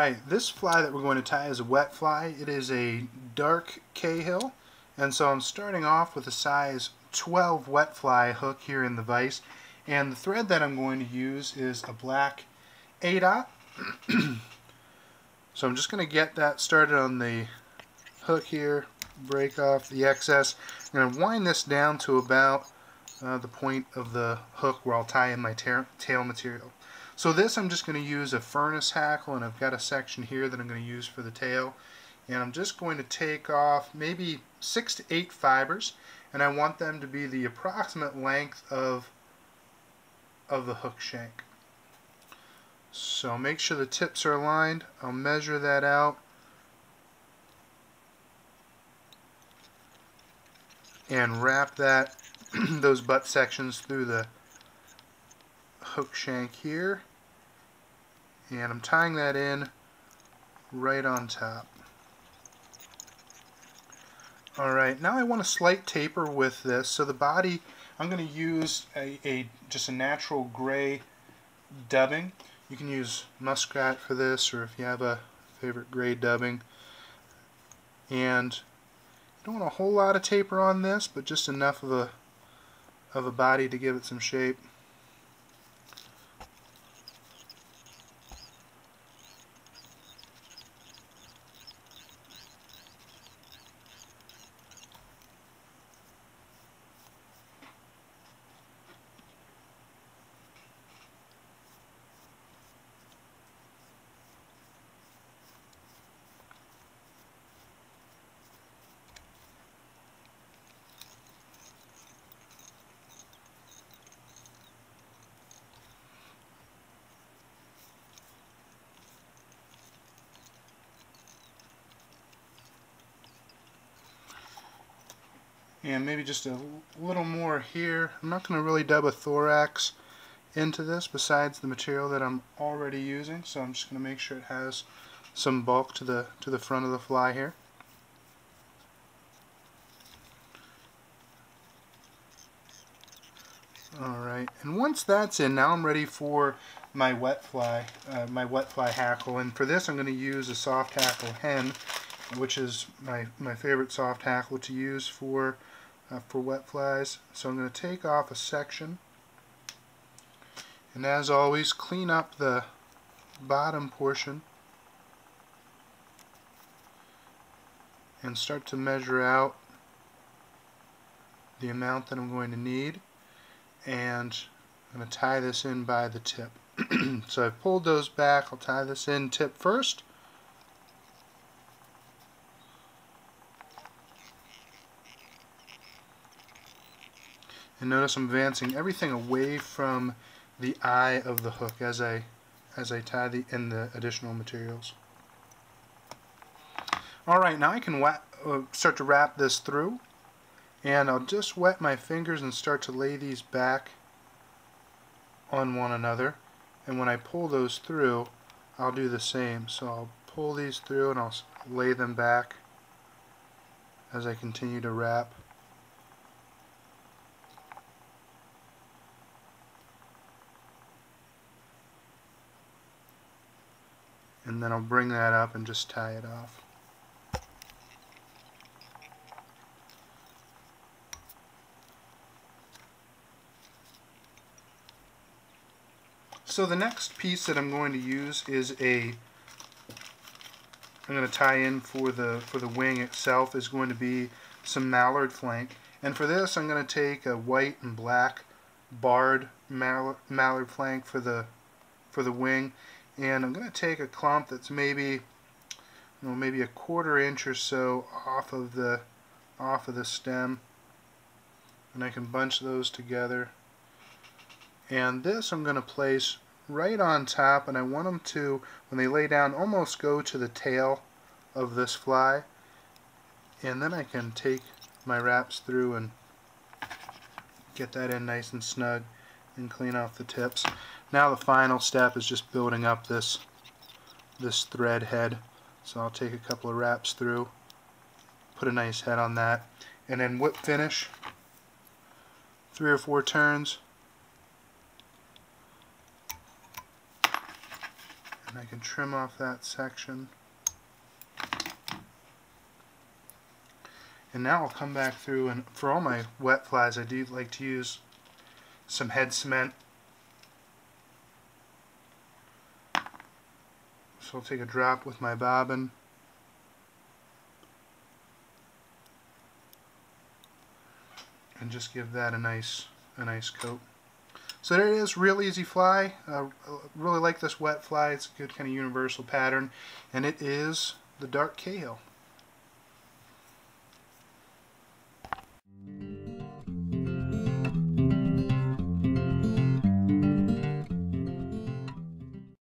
Alright, this fly that we're going to tie is a wet fly. It is a dark Cahill, and so I'm starting off with a size 12 wet fly hook here in the vise, and the thread that I'm going to use is a black A-dot. So I'm just going to get that started on the hook here, break off the excess. I'm going to wind this down to about the point of the hook where I'll tie in my tail material. So this, I'm just going to use a furnace hackle, and I've got a section here that I'm going to use for the tail, and I'm just going to take off maybe 6 to 8 fibers, and I want them to be the approximate length of the hook shank. So make sure the tips are aligned. I'll measure that out, and wrap that those butt sections through the hook shank here, and I'm tying that in right on top. Alright, now I want a slight taper with this. So the body, I'm going to use just a natural gray dubbing. You can use muskrat for this, or if you have a favorite gray dubbing. And you don't want a whole lot of taper on this, but just enough of a body to give it some shape. And maybe just a little more here. I'm not going to really dub a thorax into this besides the material that I'm already using, so I'm just going to make sure it has some bulk to the front of the fly here. Alright, and once that's in, now I'm ready for my wet fly hackle, and for this I'm going to use a soft hackle hen, which is my favorite soft hackle to use for wet flies. So I'm going to take off a section, and as always, clean up the bottom portion and start to measure out the amount that I'm going to need, and I'm going to tie this in by the tip. So I've pulled those back. I'll tie this in tip first. And notice I'm advancing everything away from the eye of the hook as I tie in the additional materials. Alright, now I can start to wrap this through, and I'll just wet my fingers and start to lay these back on one another, and when I pull those through I'll do the same. So I'll pull these through and I'll lay them back as I continue to wrap. And then I'll bring that up and just tie it off. So the next piece that I'm going to use is I'm going to tie in for the wing itself is going to be some mallard flank. And for this I'm going to take a white and black barred mallard flank for the wing. And I'm going to take a clump that's maybe a 1/4 inch or so off of the stem, and I can bunch those together. And this I'm going to place right on top, and I want them to, when they lay down, almost go to the tail of this fly. And then I can take my wraps through and get that in nice and snug and clean off the tips. Now the final step is just building up this thread head. So I'll take a couple of wraps through, put a nice head on that, and then whip finish 3 or 4 turns, and I can trim off that section. And now I'll come back through, and for all my wet flies I do like to use some head cement. So I'll take a drop with my bobbin. And just give that a nice coat. So there it is, real easy fly. Really like this wet fly. It's a good kind of universal pattern, and it is the dark Cahill.